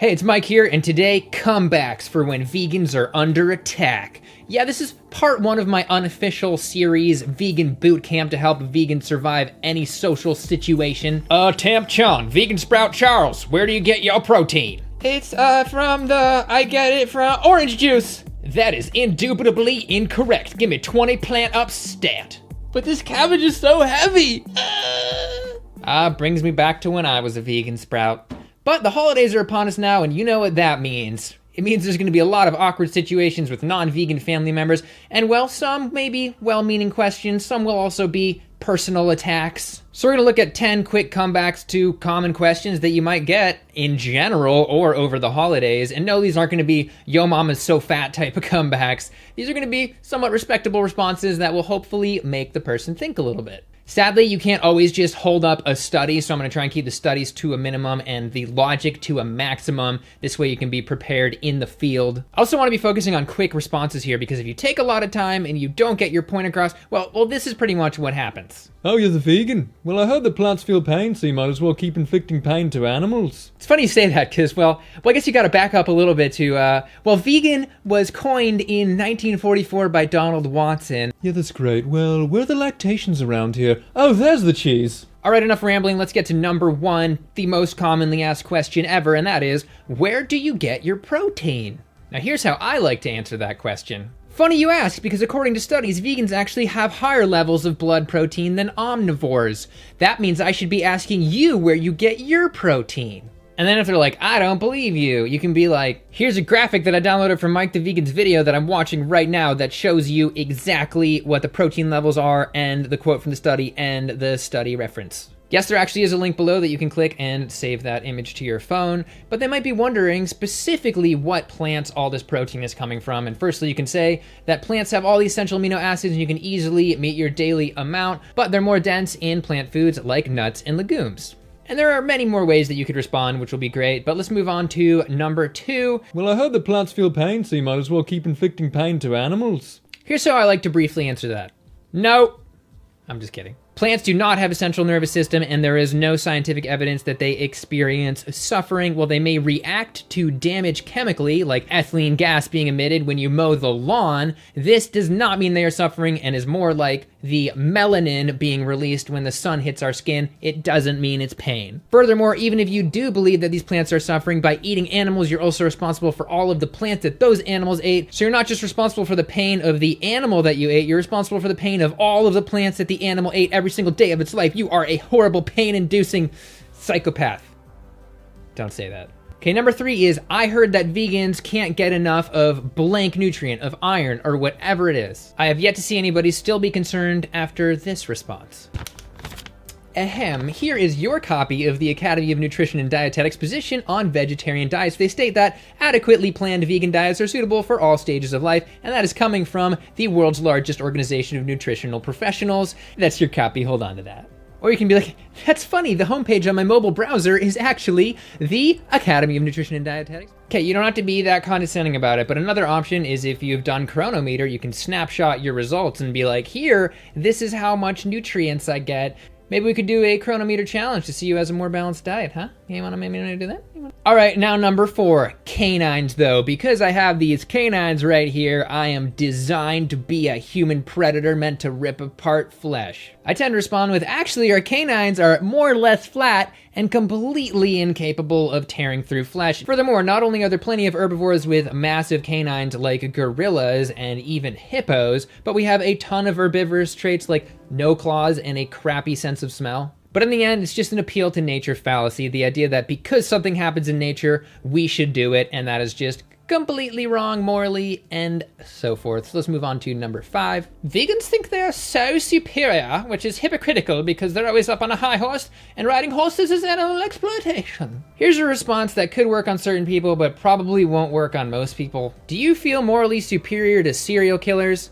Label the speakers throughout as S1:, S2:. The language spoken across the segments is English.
S1: Hey, it's Mike here, and today, comebacks for when vegans are under attack. Yeah, this is part one of my unofficial series, Vegan Boot Camp, to help vegans survive any social situation. Tamp Chon, Vegan Sprout Charles, where do you get your protein? It's, I get it from orange juice. That is indubitably incorrect. Give me 20 plant up stat. But this cabbage is so heavy. Brings me back to when I was a vegan sprout. But the holidays are upon us now, and you know what that means. It means there's going to be a lot of awkward situations with non-vegan family members, and well, some may be well-meaning questions, some will also be personal attacks. So we're going to look at 10 quick comebacks to common questions that you might get in general or over the holidays. And no, these aren't going to be yo mama's so fat type of comebacks. These are going to be somewhat respectable responses that will hopefully make the person think a little bit. Sadly, you can't always just hold up a study, so I'm going to try and keep the studies to a minimum and the logic to a maximum. This way you can be prepared in the field. I also want to be focusing on quick responses here, because if you take a lot of time and you don't get your point across, well, this is pretty much what happens.
S2: Oh, you're the vegan? Well, I heard that plants feel pain, so you might as well keep inflicting pain to animals.
S1: It's funny you say that, because, well, I guess you got to back up a little bit to, vegan was coined in 1944 by Donald Watson.
S2: Yeah, that's great. Well, where are the lactations around here? Oh, there's the cheese.
S1: All right, enough rambling. Let's get to number one, the most commonly asked question ever, and that is, where do you get your protein? Now, here's how I like to answer that question. Funny you ask, because according to studies, vegans actually have higher levels of blood protein than omnivores. That means I should be asking you where you get your protein. And then if they're like, I don't believe you, you can be like, here's a graphic that I downloaded from Mike the Vegan's video that I'm watching right now that shows you exactly what the protein levels are and the quote from the study and the study reference. Yes, there actually is a link below that you can click and save that image to your phone, but they might be wondering specifically what plants all this protein is coming from. And firstly, you can say that plants have all the essential amino acids and you can easily meet your daily amount, but they're more dense in plant foods like nuts and legumes. And there are many more ways that you could respond, which will be great, but let's move on to number two.
S2: Well, I heard that plants feel pain, so you might as well keep inflicting pain to animals.
S1: Here's how I like to briefly answer that. No, I'm just kidding. Plants do not have a central nervous system, and there is no scientific evidence that they experience suffering. While they may react to damage chemically, like ethylene gas being emitted when you mow the lawn, this does not mean they are suffering and is more like the melanin being released when the sun hits our skin. It doesn't mean it's pain. Furthermore, even if you do believe that these plants are suffering, by eating animals, you're also responsible for all of the plants that those animals ate. So you're not just responsible for the pain of the animal that you ate, you're responsible for the pain of all of the plants that the animal ate every single day of its life. You are a horrible, pain-inducing psychopath. Don't say that. Okay, number three is, I heard that vegans can't get enough of blank nutrient, of iron, or whatever it is. I have yet to see anybody still be concerned after this response. Ahem, here is your copy of the Academy of Nutrition and Dietetics position on vegetarian diets. They state that adequately planned vegan diets are suitable for all stages of life, and that is coming from the world's largest organization of nutritional professionals. That's your copy, hold on to that. Or you can be like, that's funny, the homepage on my mobile browser is actually the Academy of Nutrition and Dietetics. Okay, you don't have to be that condescending about it, but another option is if you've done Chronometer, you can snapshot your results and be like, here, this is how much nutrients I get. Maybe we could do a Chronometer challenge to see who has a more balanced diet, huh? You wanna maybe do that? All right, now number four, canines though. Because I have these canines right here, I am designed to be a human predator meant to rip apart flesh. I tend to respond with, actually, our canines are more or less flat and completely incapable of tearing through flesh. Furthermore, not only are there plenty of herbivores with massive canines like gorillas and even hippos, but we have a ton of herbivorous traits like no claws and a crappy sense of smell. But in the end, it's just an appeal to nature fallacy, the idea that because something happens in nature, we should do it, and that is just completely wrong morally, and so forth. So let's move on to number five. Vegans think they're so superior, which is hypocritical because they're always up on a high horse, and riding horses is animal exploitation. Here's a response that could work on certain people, but probably won't work on most people. Do you feel morally superior to serial killers?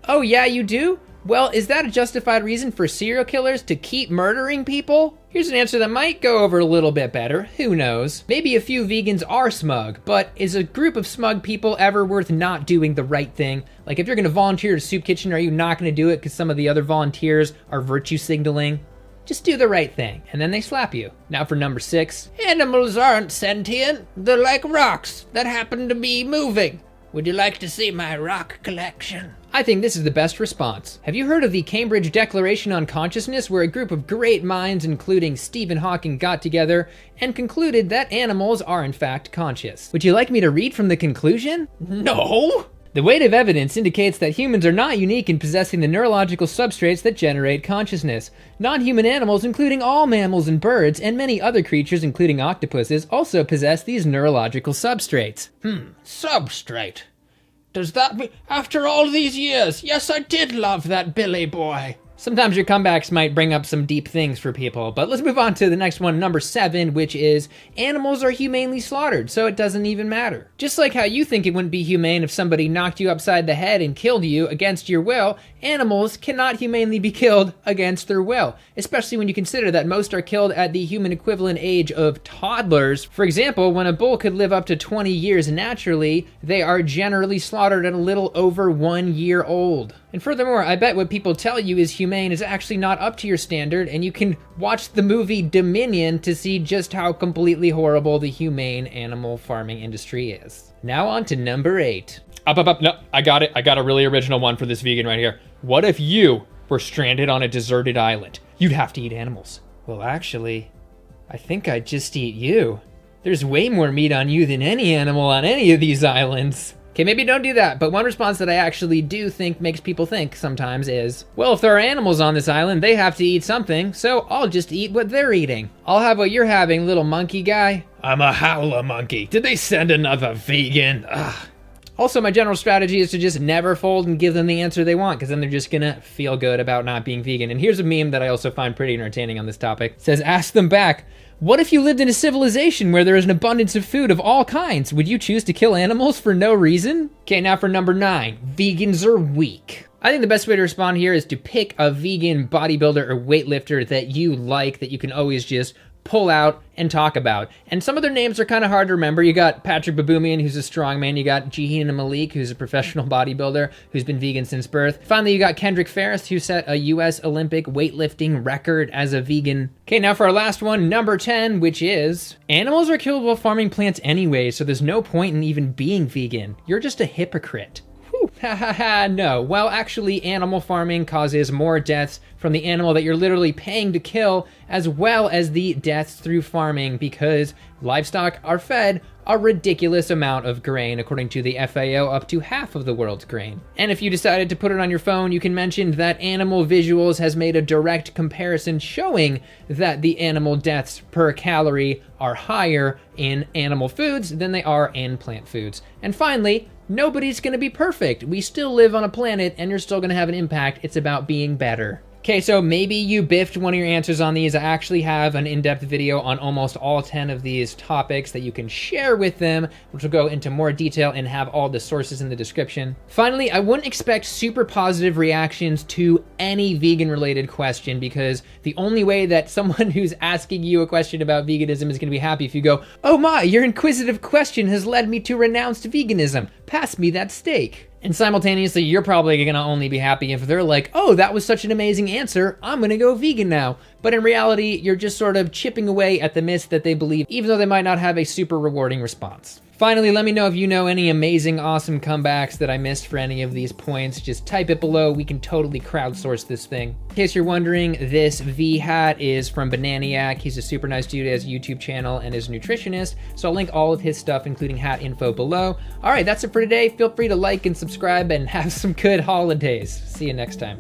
S1: Oh yeah, you do? Well, is that a justified reason for serial killers to keep murdering people? Here's an answer that might go over a little bit better, who knows. Maybe a few vegans are smug, but is a group of smug people ever worth not doing the right thing? Like, if you're gonna volunteer at a soup kitchen, are you not gonna do it because some of the other volunteers are virtue signaling? Just do the right thing, and then they slap you. Now for number 6.
S3: Animals aren't sentient. They're like rocks that happen to be moving. Would you like to see my rock collection?
S1: I think this is the best response. Have you heard of the Cambridge Declaration on Consciousness, where a group of great minds, including Stephen Hawking, got together and concluded that animals are in fact conscious? Would you like me to read from the conclusion?
S3: No!
S1: The weight of evidence indicates that humans are not unique in possessing the neurological substrates that generate consciousness. Non-human animals, including all mammals and birds, and many other creatures, including octopuses, also possess these neurological substrates.
S3: Substrate. Does that mean, after all these years, yes, I did love that Billy boy.
S1: Sometimes your comebacks might bring up some deep things for people, but let's move on to the next one, number 7, which is animals are humanely slaughtered, so it doesn't even matter. Just like how you think it wouldn't be humane if somebody knocked you upside the head and killed you against your will, animals cannot humanely be killed against their will, especially when you consider that most are killed at the human equivalent age of toddlers. For example, when a bull could live up to 20 years naturally, they are generally slaughtered at a little over 1 year old. And furthermore, I bet what people tell you is humane is actually not up to your standard, and you can watch the movie Dominion to see just how completely horrible the humane animal farming industry is. Now on to number 8.
S2: Up. No, I got it. I got a really original one for this vegan right here. What if you were stranded on a deserted island? You'd have to eat animals.
S1: Well, actually, I think I'd just eat you. There's way more meat on you than any animal on any of these islands. Okay, maybe don't do that, but one response that I actually do think makes people think sometimes is, well, if there are animals on this island, they have to eat something, so I'll just eat what they're eating. I'll have what you're having, little monkey guy.
S3: I'm a howler monkey. Did they send another vegan? Ugh.
S1: Also, my general strategy is to just never fold and give them the answer they want, because then they're just gonna feel good about not being vegan. And here's a meme that I also find pretty entertaining on this topic. It says, ask them back, what if you lived in a civilization where there is an abundance of food of all kinds? Would you choose to kill animals for no reason? Okay, now for number 9, vegans are weak. I think the best way to respond here is to pick a vegan bodybuilder or weightlifter that you like, that you can always just pull out and talk about. And some of their names are kind of hard to remember. You got Patrick Baboumian, who's a strongman. You got Jahina Malik, who's a professional bodybuilder who's been vegan since birth. Finally, you got Kendrick Ferris, who set a US Olympic weightlifting record as a vegan. Okay, now for our last one, number 10, which is animals are killed while farming plants anyway, so there's no point in even being vegan. You're just a hypocrite. Ha ha ha, no. Well, actually, animal farming causes more deaths from the animal that you're literally paying to kill, as well as the deaths through farming, because livestock are fed a ridiculous amount of grain, according to the FAO, up to half of the world's grain. And if you decided to put it on your phone, you can mention that Animal Visuals has made a direct comparison showing that the animal deaths per calorie are higher in animal foods than they are in plant foods. And finally, nobody's gonna be perfect. We still live on a planet and you're still gonna have an impact. It's about being better. Okay, so maybe you biffed one of your answers on these. I actually have an in-depth video on almost all 10 of these topics that you can share with them, which will go into more detail and have all the sources in the description. Finally, I wouldn't expect super positive reactions to any vegan-related question, because the only way that someone who's asking you a question about veganism is gonna be happy if you go, oh my, your inquisitive question has led me to renounce veganism. Pass me that steak. And simultaneously, you're probably gonna only be happy if they're like, oh, that was such an amazing answer, I'm gonna go vegan now. But in reality, you're just sort of chipping away at the myths that they believe, even though they might not have a super rewarding response. Finally, let me know if you know any amazing, awesome comebacks that I missed for any of these points. Just type it below. We can totally crowdsource this thing. In case you're wondering, this V hat is from Bananiac. He's a super nice dude, has a YouTube channel and is a nutritionist. So I'll link all of his stuff, including hat info, below. All right, that's it for today. Feel free to like and subscribe and have some good holidays. See you next time.